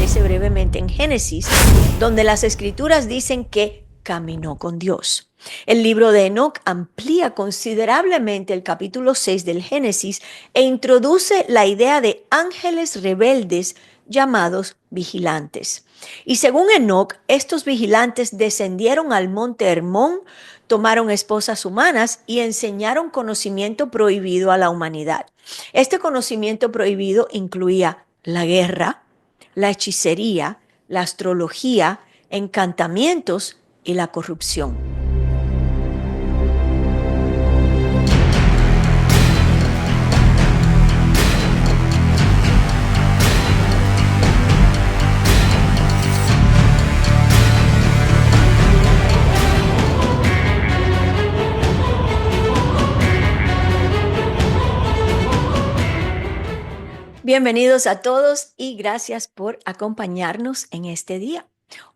aparece brevemente en Génesis, donde las escrituras dicen que caminó con Dios. El libro de Enoc amplía considerablemente el capítulo 6 del Génesis e introduce la idea de ángeles rebeldes llamados vigilantes. Y según Enoc, estos vigilantes descendieron al monte Hermón, tomaron esposas humanas y enseñaron conocimiento prohibido a la humanidad. Este conocimiento prohibido incluía la guerra, la hechicería, la astrología, encantamientos y la corrupción. Bienvenidos a todos y gracias por acompañarnos en este día.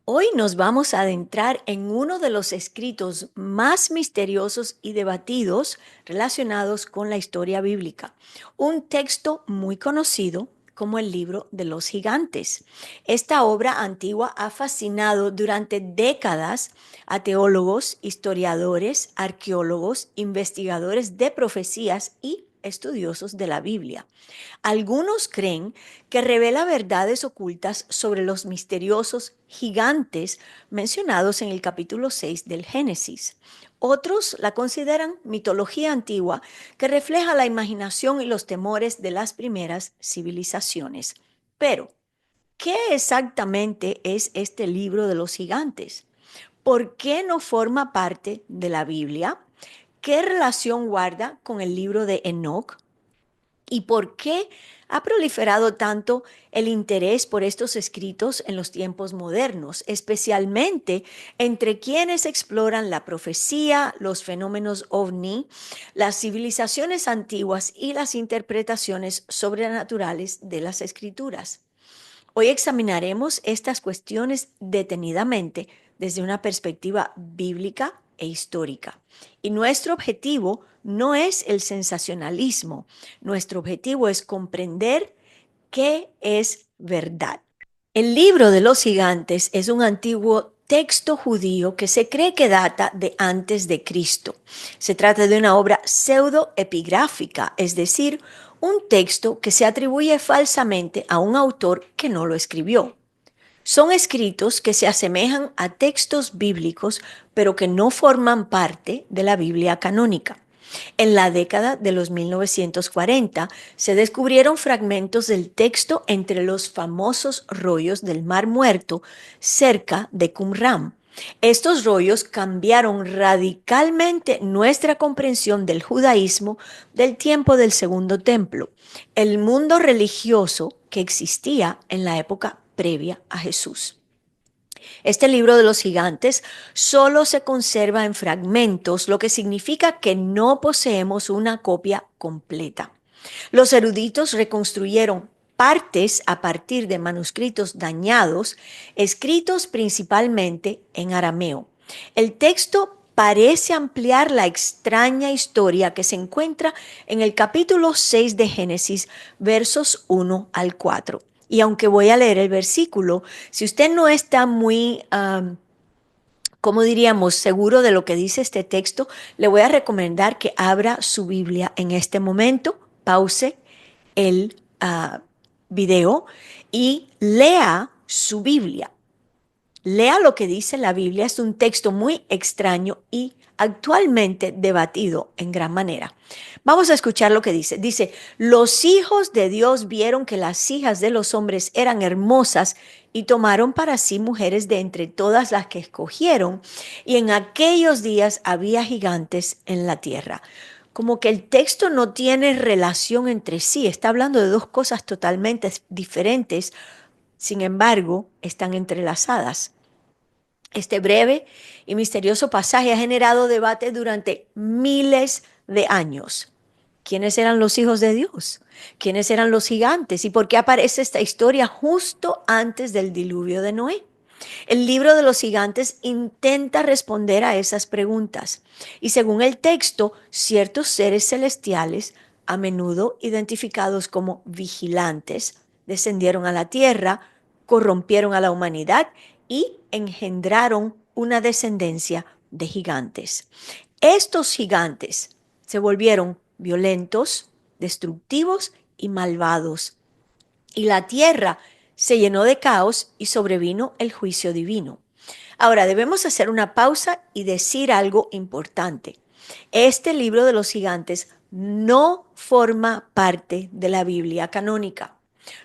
Hoy nos vamos a adentrar en uno de los escritos más misteriosos y debatidos relacionados con la historia bíblica, un texto muy conocido como el Libro de los Gigantes. Esta obra antigua ha fascinado durante décadas a teólogos, historiadores, arqueólogos, investigadores de profecías y estudiosos de la Biblia. Algunos creen que revela verdades ocultas sobre los misteriosos gigantes mencionados en el capítulo 6 del Génesis. Otros la consideran mitología antigua que refleja la imaginación y los temores de las primeras civilizaciones. Pero, ¿qué exactamente es este libro de los gigantes? ¿Por qué no forma parte de la Biblia? ¿Qué relación guarda con el libro de Enoc? ¿Y por qué ha proliferado tanto el interés por estos escritos en los tiempos modernos, especialmente entre quienes exploran la profecía, los fenómenos ovni, las civilizaciones antiguas y las interpretaciones sobrenaturales de las escrituras? Hoy examinaremos estas cuestiones detenidamente desde una perspectiva bíblica e histórica. Y nuestro objetivo no es el sensacionalismo, nuestro objetivo es comprender qué es verdad. El libro de los gigantes es un antiguo texto judío que se cree que data de antes de Cristo. Se trata de una obra pseudoepigráfica, es decir, un texto que se atribuye falsamente a un autor que no lo escribió. Son escritos que se asemejan a textos bíblicos, pero que no forman parte de la Biblia canónica. En la década de los 1940 se descubrieron fragmentos del texto entre los famosos rollos del Mar Muerto cerca de Qumran. Estos rollos cambiaron radicalmente nuestra comprensión del judaísmo del tiempo del Segundo Templo, el mundo religioso que existía en la época previa a Jesús. Este libro de los gigantes solo se conserva en fragmentos, lo que significa que no poseemos una copia completa. Los eruditos reconstruyeron partes a partir de manuscritos dañados, escritos principalmente en arameo. El texto parece ampliar la extraña historia que se encuentra en el capítulo 6 de Génesis, versos 1 al 4. Y aunque voy a leer el versículo, si usted no está muy, ¿cómo diríamos?, seguro de lo que dice este texto, le voy a recomendar que abra su Biblia en este momento, pause el video y lea su Biblia. Lea lo que dice la Biblia, es un texto muy extraño y actualmente debatido en gran manera. Vamos a escuchar lo que dice. Dice, los hijos de Dios vieron que las hijas de los hombres eran hermosas y tomaron para sí mujeres de entre todas las que escogieron, y en aquellos días había gigantes en la tierra. Como que el texto no tiene relación entre sí, está hablando de dos cosas totalmente diferentes, sin embargo, están entrelazadas. Este breve y misterioso pasaje ha generado debate durante miles de años. ¿Quiénes eran los hijos de Dios? ¿Quiénes eran los gigantes? ¿Y por qué aparece esta historia justo antes del diluvio de Noé? El libro de los gigantes intenta responder a esas preguntas. Y según el texto, ciertos seres celestiales, a menudo identificados como vigilantes, descendieron a la tierra, corrompieron a la humanidad y engendraron una descendencia de gigantes. Estos gigantes se volvieron violentos, destructivos y malvados. Y la tierra se llenó de caos y sobrevino el juicio divino. Ahora debemos hacer una pausa y decir algo importante. Este libro de los gigantes no forma parte de la Biblia canónica.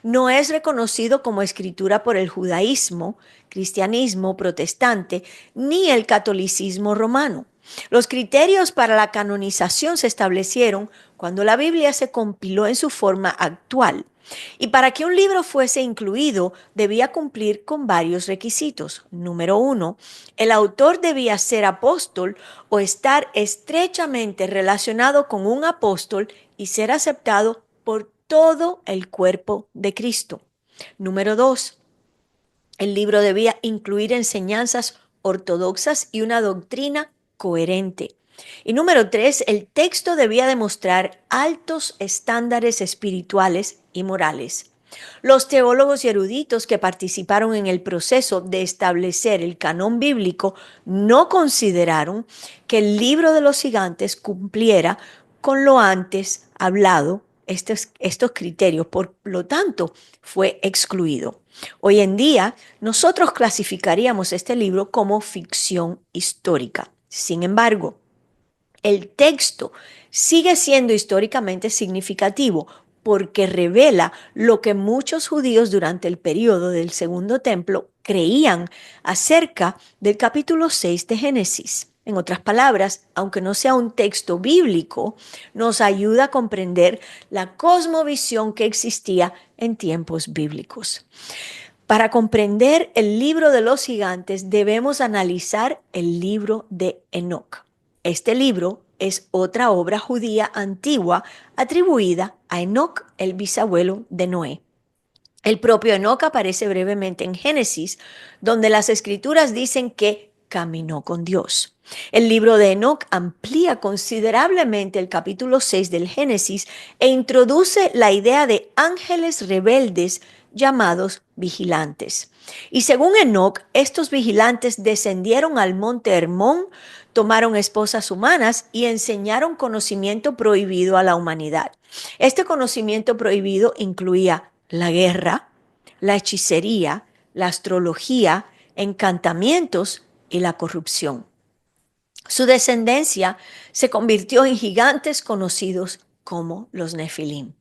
No es reconocido como escritura por el judaísmo, cristianismo protestante, ni el catolicismo romano. Los criterios para la canonización se establecieron cuando la Biblia se compiló en su forma actual. Y para que un libro fuese incluido, debía cumplir con varios requisitos. Número 1, el autor debía ser apóstol o estar estrechamente relacionado con un apóstol y ser aceptado por todo el cuerpo de Cristo. Número 2, el libro debía incluir enseñanzas ortodoxas y una doctrina coherente. Y número 3, el texto debía demostrar altos estándares espirituales y morales. Los teólogos y eruditos que participaron en el proceso de establecer el canon bíblico no consideraron que el libro de los gigantes cumpliera con lo antes hablado, estos criterios, por lo tanto, fue excluido. Hoy en día, nosotros clasificaríamos este libro como ficción histórica. Sin embargo, el texto sigue siendo históricamente significativo porque revela lo que muchos judíos durante el periodo del Segundo Templo creían acerca del capítulo 6 de Génesis. En otras palabras, aunque no sea un texto bíblico, nos ayuda a comprender la cosmovisión que existía en tiempos bíblicos. Para comprender el libro de los gigantes, debemos analizar el libro de Enoc. Este libro es otra obra judía antigua atribuida a Enoc, el bisabuelo de Noé. El propio Enoc aparece brevemente en Génesis, donde las escrituras dicen que caminó con Dios. El libro de Enoc amplía considerablemente el capítulo 6 del Génesis e introduce la idea de ángeles rebeldes llamados vigilantes. Y según Enoc, estos vigilantes descendieron al monte Hermón, tomaron esposas humanas y enseñaron conocimiento prohibido a la humanidad. Este conocimiento prohibido incluía la guerra, la hechicería, la astrología, encantamientos y la corrupción. Su descendencia se convirtió en gigantes conocidos como los Nefilim.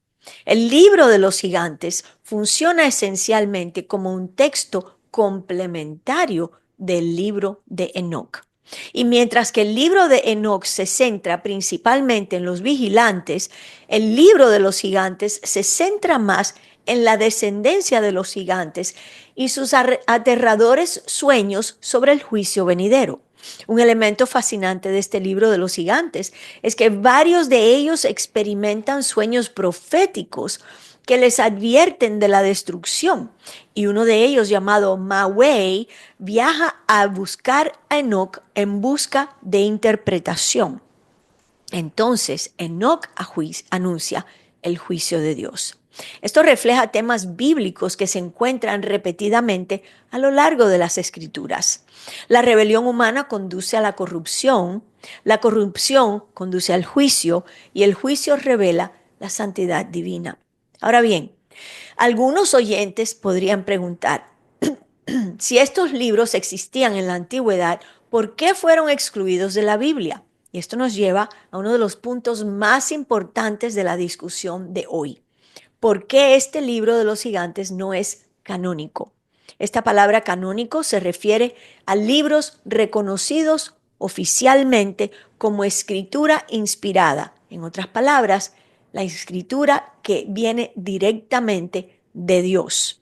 El libro de los gigantes funciona esencialmente como un texto complementario del libro de Enoc. Y mientras que el libro de Enoc se centra principalmente en los vigilantes, el libro de los gigantes se centra más en la descendencia de los gigantes y sus aterradores sueños sobre el juicio venidero. Un elemento fascinante de este libro de los gigantes es que varios de ellos experimentan sueños proféticos que les advierten de la destrucción. Y uno de ellos, llamado Mawei, viaja a buscar a Enoc en busca de interpretación. Entonces, Enoc anuncia el juicio de Dios. Esto refleja temas bíblicos que se encuentran repetidamente a lo largo de las Escrituras. La rebelión humana conduce a la corrupción conduce al juicio y el juicio revela la santidad divina. Ahora bien, algunos oyentes podrían preguntar, si estos libros existían en la antigüedad, ¿por qué fueron excluidos de la Biblia? Y esto nos lleva a uno de los puntos más importantes de la discusión de hoy. ¿Por qué este libro de los gigantes no es canónico? Esta palabra canónico se refiere a libros reconocidos oficialmente como escritura inspirada. En otras palabras, la escritura que viene directamente de Dios.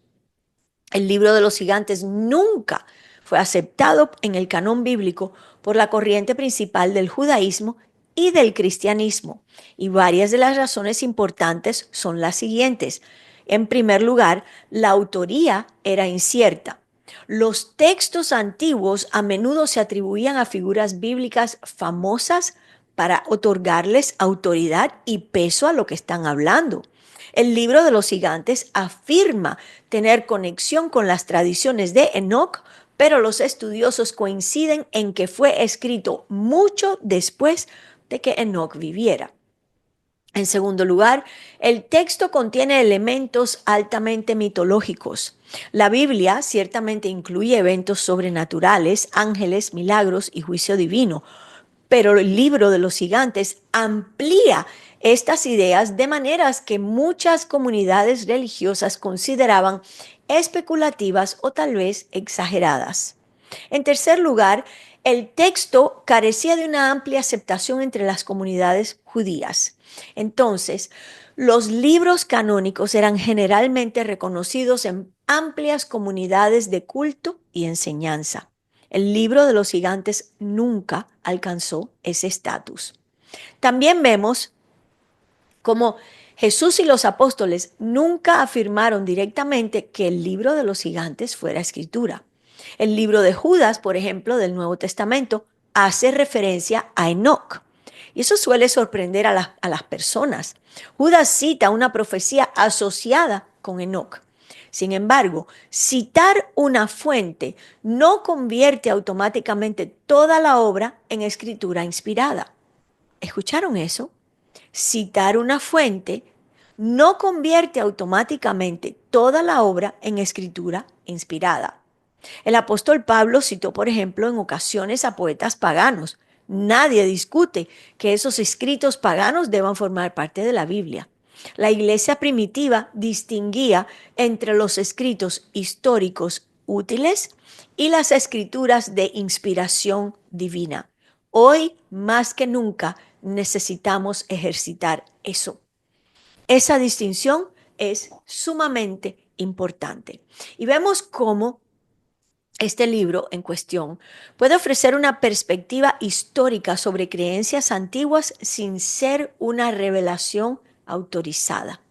El libro de los gigantes nunca fue aceptado en el canon bíblico por la corriente principal del judaísmo y del cristianismo. Y varias de las razones importantes son las siguientes. En primer lugar, la autoría era incierta. Los textos antiguos a menudo se atribuían a figuras bíblicas famosas para otorgarles autoridad y peso a lo que están hablando. El libro de los gigantes afirma tener conexión con las tradiciones de Enoc, pero los estudiosos coinciden en que fue escrito mucho después de que Enoc viviera. En segundo lugar, el texto contiene elementos altamente mitológicos. La Biblia ciertamente incluye eventos sobrenaturales, ángeles, milagros y juicio divino, pero el libro de los gigantes amplía estas ideas de maneras que muchas comunidades religiosas consideraban especulativas o tal vez exageradas. En tercer lugar, el texto carecía de una amplia aceptación entre las comunidades judías. Entonces, los libros canónicos eran generalmente reconocidos en amplias comunidades de culto y enseñanza. El libro de los gigantes nunca alcanzó ese estatus. También vemos cómo Jesús y los apóstoles nunca afirmaron directamente que el libro de los gigantes fuera escritura. El libro de Judas, por ejemplo, del Nuevo Testamento, hace referencia a Enoc. Y eso suele sorprender a las personas. Judas cita una profecía asociada con Enoc. Sin embargo, citar una fuente no convierte automáticamente toda la obra en escritura inspirada. ¿Escucharon eso? Citar una fuente no convierte automáticamente toda la obra en escritura inspirada. El apóstol Pablo citó, por ejemplo, en ocasiones a poetas paganos. Nadie discute que esos escritos paganos deban formar parte de la Biblia. La iglesia primitiva distinguía entre los escritos históricos útiles y las escrituras de inspiración divina. Hoy, más que nunca, necesitamos ejercitar eso. Esa distinción es sumamente importante. Y vemos cómo este libro en cuestión puede ofrecer una perspectiva histórica sobre creencias antiguas sin ser una revelación autorizada.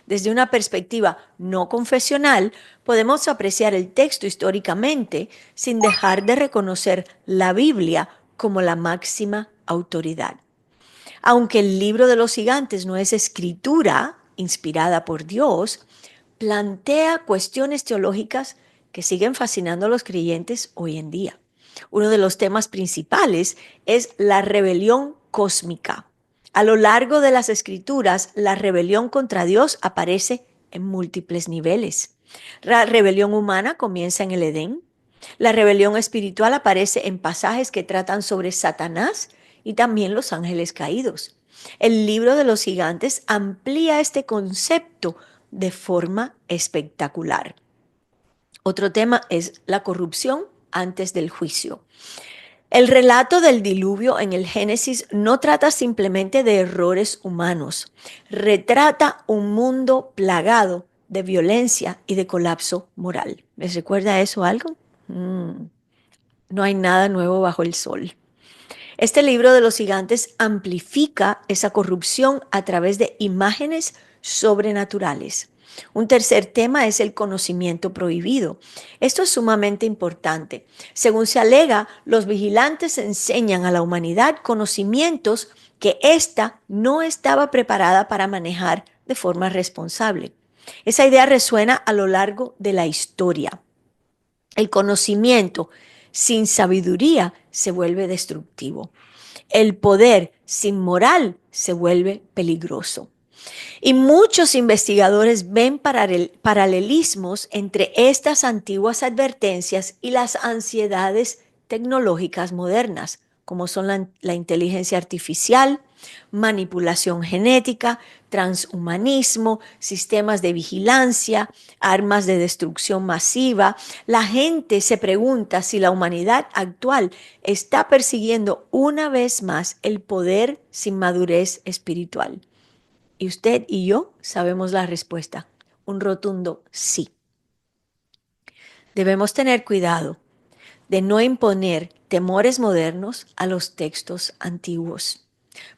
Desde una perspectiva no confesional, podemos apreciar el texto históricamente sin dejar de reconocer la Biblia como la máxima autoridad. Aunque el libro de los gigantes no es escritura inspirada por Dios, plantea cuestiones teológicas que siguen fascinando a los creyentes hoy en día. Uno de los temas principales es la rebelión cósmica. A lo largo de las escrituras, la rebelión contra Dios aparece en múltiples niveles. La rebelión humana comienza en el Edén. La rebelión espiritual aparece en pasajes que tratan sobre Satanás y también los ángeles caídos. El libro de los gigantes amplía este concepto de forma espectacular. Otro tema es la corrupción antes del juicio. El relato del diluvio en el Génesis no trata simplemente de errores humanos, retrata un mundo plagado de violencia y de colapso moral. ¿Les recuerda eso algo? No hay nada nuevo bajo el sol. Este libro de los gigantes amplifica esa corrupción a través de imágenes sobrenaturales. Un tercer tema es el conocimiento prohibido. Esto es sumamente importante. Según se alega, los vigilantes enseñan a la humanidad conocimientos que ésta no estaba preparada para manejar de forma responsable. Esa idea resuena a lo largo de la historia. El conocimiento sin sabiduría se vuelve destructivo. El poder sin moral se vuelve peligroso. Y muchos investigadores ven paralelismos entre estas antiguas advertencias y las ansiedades tecnológicas modernas, como son la inteligencia artificial, manipulación genética, transhumanismo, sistemas de vigilancia, armas de destrucción masiva. La gente se pregunta si la humanidad actual está persiguiendo una vez más el poder sin madurez espiritual. Y usted y yo sabemos la respuesta, un rotundo sí. Debemos tener cuidado de no imponer temores modernos a los textos antiguos.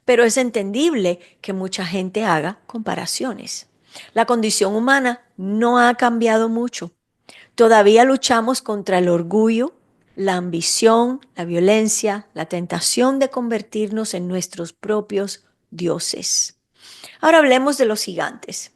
Pero es entendible que mucha gente haga comparaciones. La condición humana no ha cambiado mucho. Todavía luchamos contra el orgullo, la ambición, la violencia, la tentación de convertirnos en nuestros propios dioses. Ahora hablemos de los gigantes.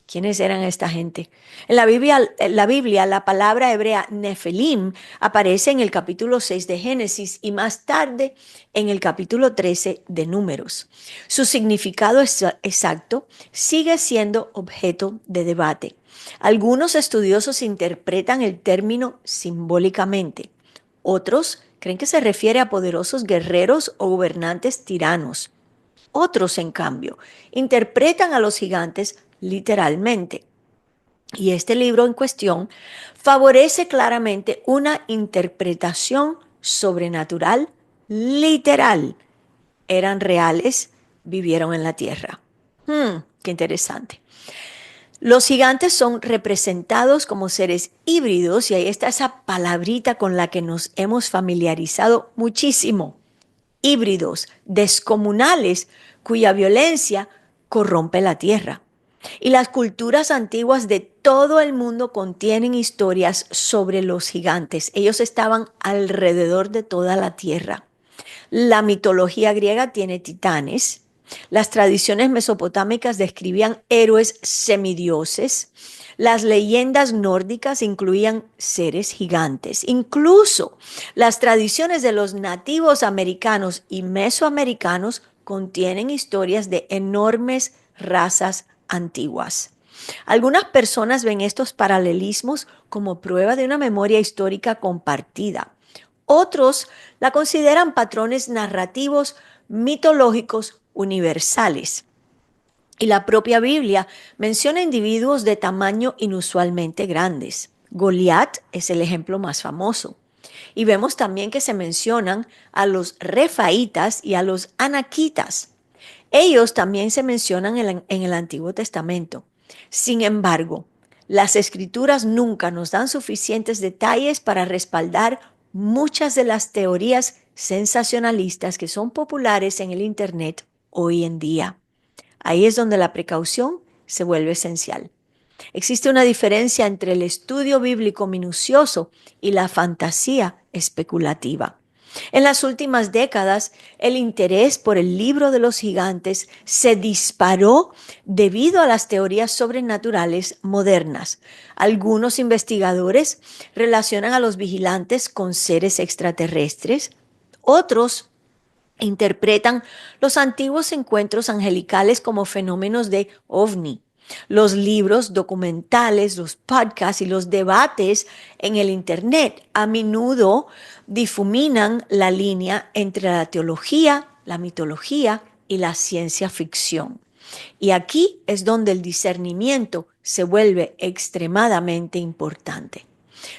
¿Quiénes eran esta gente? En la Biblia, la palabra hebrea Nefelim aparece en el capítulo 6 de Génesis y más tarde en el capítulo 13 de Números. Su significado exacto sigue siendo objeto de debate. Algunos estudiosos interpretan el término simbólicamente. Otros creen que se refiere a poderosos guerreros o gobernantes tiranos. Otros, en cambio, interpretan a los gigantes literalmente. Y este libro en cuestión favorece claramente una interpretación sobrenatural literal. Eran reales, vivieron en la tierra. Qué interesante. Los gigantes son representados como seres híbridos y ahí está esa palabrita con la que nos hemos familiarizado muchísimo. Híbridos, descomunales, cuya violencia corrompe la tierra. Y las culturas antiguas de todo el mundo contienen historias sobre los gigantes. Ellos estaban alrededor de toda la tierra. La mitología griega tiene titanes. Las tradiciones mesopotámicas describían héroes semidioses. Las leyendas nórdicas incluían seres gigantes. Incluso las tradiciones de los nativos americanos y mesoamericanos contienen historias de enormes razas antiguas. Algunas personas ven estos paralelismos como prueba de una memoria histórica compartida. Otros la consideran patrones narrativos mitológicos universales. Y la propia Biblia menciona individuos de tamaño inusualmente grandes. Goliat es el ejemplo más famoso. Y vemos también que se mencionan a los refaitas y a los anaquitas. Ellos también se mencionan en el Antiguo Testamento. Sin embargo, las escrituras nunca nos dan suficientes detalles para respaldar muchas de las teorías sensacionalistas que son populares en el Internet hoy en día. Ahí es donde la precaución se vuelve esencial. Existe una diferencia entre el estudio bíblico minucioso y la fantasía especulativa. En las últimas décadas, el interés por el libro de los gigantes se disparó debido a las teorías sobrenaturales modernas. Algunos investigadores relacionan a los vigilantes con seres extraterrestres. Otros interpretan los antiguos encuentros angelicales como fenómenos de ovni. Los libros, documentales, los podcasts y los debates en el Internet a menudo difuminan la línea entre la teología, la mitología y la ciencia ficción. Y aquí es donde el discernimiento se vuelve extremadamente importante.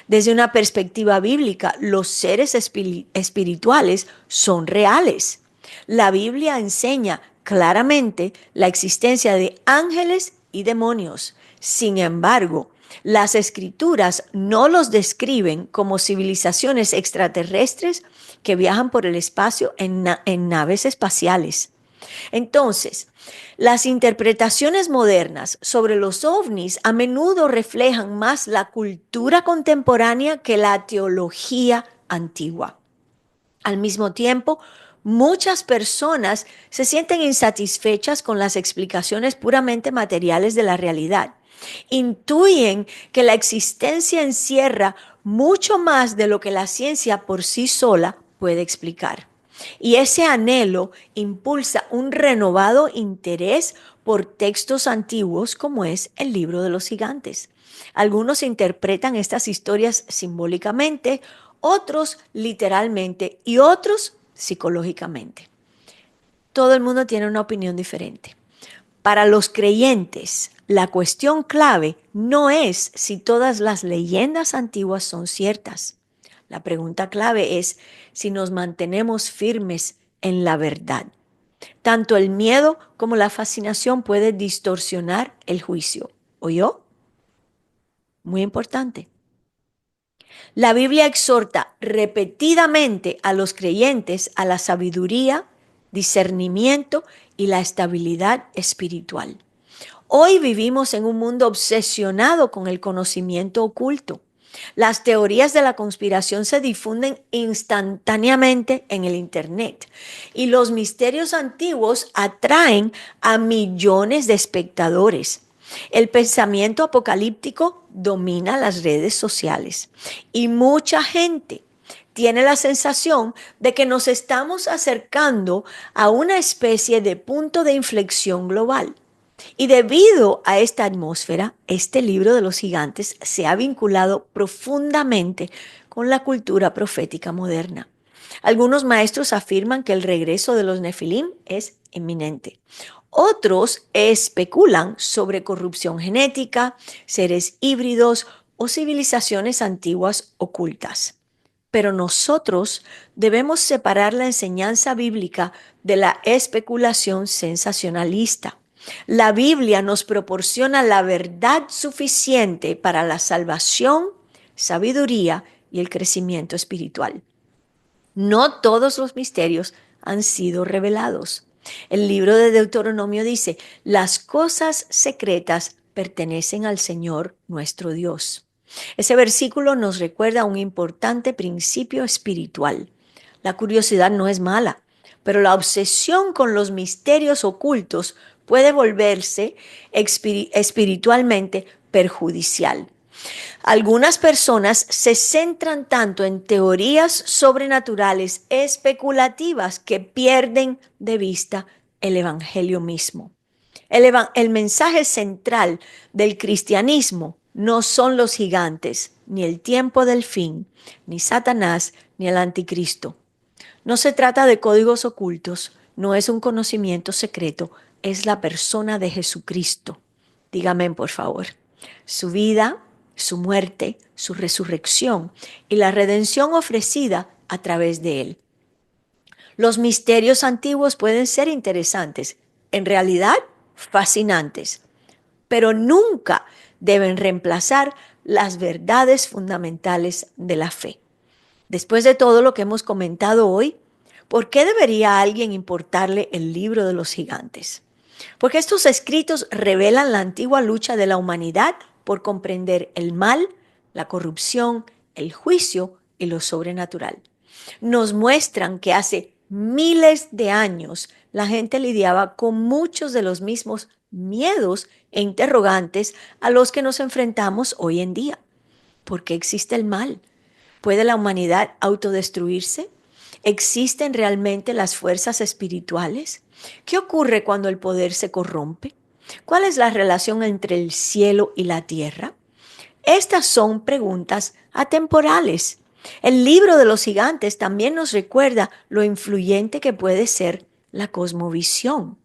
Desde una perspectiva bíblica, los seres espirituales son reales. La Biblia enseña claramente la existencia de ángeles y demonios. Sin embargo, las escrituras no los describen como civilizaciones extraterrestres que viajan por el espacio en naves espaciales. Entonces, las interpretaciones modernas sobre los ovnis a menudo reflejan más la cultura contemporánea que la teología antigua. Al mismo tiempo, muchas personas se sienten insatisfechas con las explicaciones puramente materiales de la realidad. Intuyen que la existencia encierra mucho más de lo que la ciencia por sí sola puede explicar. Y ese anhelo impulsa un renovado interés por textos antiguos como es el libro de los gigantes. Algunos interpretan estas historias simbólicamente, otros literalmente y otros psicológicamente. Todo el mundo tiene una opinión diferente. Para los creyentes, la cuestión clave no es si todas las leyendas antiguas son ciertas. La pregunta clave es si nos mantenemos firmes en la verdad. Tanto el miedo como la fascinación pueden distorsionar el juicio. ¿Oyó? Muy importante. La Biblia exhorta repetidamente a los creyentes a la sabiduría, discernimiento y la estabilidad espiritual. Hoy vivimos en un mundo obsesionado con el conocimiento oculto. Las teorías de la conspiración se difunden instantáneamente en el Internet y los misterios antiguos atraen a millones de espectadores. El pensamiento apocalíptico domina las redes sociales y mucha gente tiene la sensación de que nos estamos acercando a una especie de punto de inflexión global. Y debido a esta atmósfera, este libro de los gigantes se ha vinculado profundamente con la cultura profética moderna. Algunos maestros afirman que el regreso de los Nefilim es inminente. Otros especulan sobre corrupción genética, seres híbridos o civilizaciones antiguas ocultas. Pero nosotros debemos separar la enseñanza bíblica de la especulación sensacionalista. La Biblia nos proporciona la verdad suficiente para la salvación, sabiduría y el crecimiento espiritual. No todos los misterios han sido revelados. El libro de Deuteronomio dice, las cosas secretas pertenecen al Señor nuestro Dios. Ese versículo nos recuerda un importante principio espiritual. La curiosidad no es mala, pero la obsesión con los misterios ocultos puede volverse espiritualmente perjudicial. Algunas personas se centran tanto en teorías sobrenaturales especulativas que pierden de vista el Evangelio mismo. El mensaje central del cristianismo no son los gigantes, ni el tiempo del fin, ni Satanás, ni el anticristo. No se trata de códigos ocultos, no es un conocimiento secreto, es la persona de Jesucristo. Dígame, por favor. Su vida, su muerte, su resurrección y la redención ofrecida a través de él. Los misterios antiguos pueden ser interesantes, en realidad fascinantes, pero nunca deben reemplazar las verdades fundamentales de la fe. Después de todo lo que hemos comentado hoy, ¿por qué debería a alguien importarle el libro de los gigantes? Porque estos escritos revelan la antigua lucha de la humanidad por comprender el mal, la corrupción, el juicio y lo sobrenatural. Nos muestran que hace miles de años la gente lidiaba con muchos de los mismos miedos e interrogantes a los que nos enfrentamos hoy en día. ¿Por qué existe el mal? ¿Puede la humanidad autodestruirse? ¿Existen realmente las fuerzas espirituales? ¿Qué ocurre cuando el poder se corrompe? ¿Cuál es la relación entre el cielo y la tierra? Estas son preguntas atemporales. El libro de los gigantes también nos recuerda lo influyente que puede ser la cosmovisión.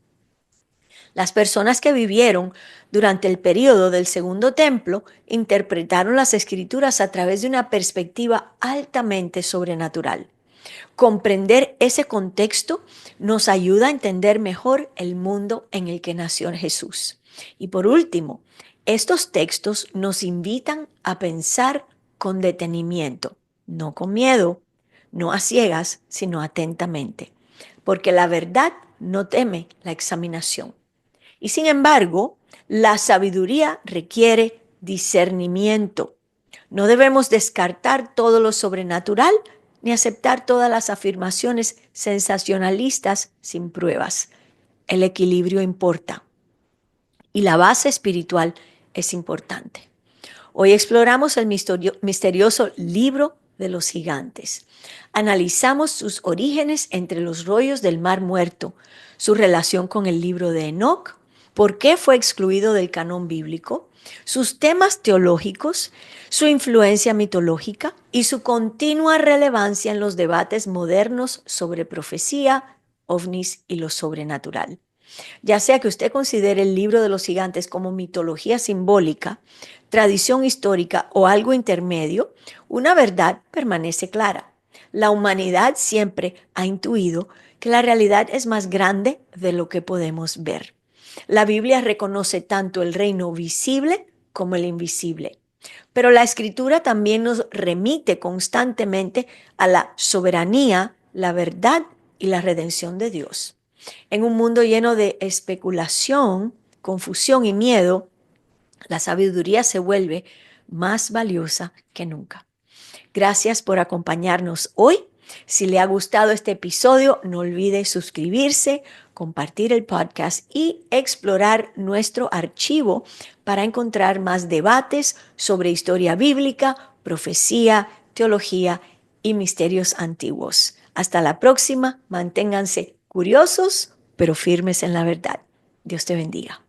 Las personas que vivieron durante el período del Segundo Templo interpretaron las Escrituras a través de una perspectiva altamente sobrenatural. Comprender ese contexto nos ayuda a entender mejor el mundo en el que nació Jesús. Y por último, estos textos nos invitan a pensar con detenimiento, no con miedo, no a ciegas, sino atentamente, porque la verdad no teme la examinación. Y sin embargo, la sabiduría requiere discernimiento. No debemos descartar todo lo sobrenatural ni aceptar todas las afirmaciones sensacionalistas sin pruebas. El equilibrio importa y la base espiritual es importante. Hoy exploramos el misterioso libro de los gigantes. Analizamos sus orígenes entre los rollos del Mar Muerto, su relación con el libro de Enoc, por qué fue excluido del canon bíblico, sus temas teológicos, su influencia mitológica y su continua relevancia en los debates modernos sobre profecía, ovnis y lo sobrenatural. Ya sea que usted considere el libro de los gigantes como mitología simbólica, tradición histórica o algo intermedio, una verdad permanece clara. La humanidad siempre ha intuido que la realidad es más grande de lo que podemos ver. La Biblia reconoce tanto el reino visible como el invisible. Pero la Escritura también nos remite constantemente a la soberanía, la verdad y la redención de Dios. En un mundo lleno de especulación, confusión y miedo, la sabiduría se vuelve más valiosa que nunca. Gracias por acompañarnos hoy Si le ha gustado este episodio, no olvide suscribirse, compartir el podcast y explorar nuestro archivo para encontrar más debates sobre historia bíblica, profecía, teología y misterios antiguos. Hasta la próxima, manténganse curiosos, pero firmes en la verdad. Dios te bendiga.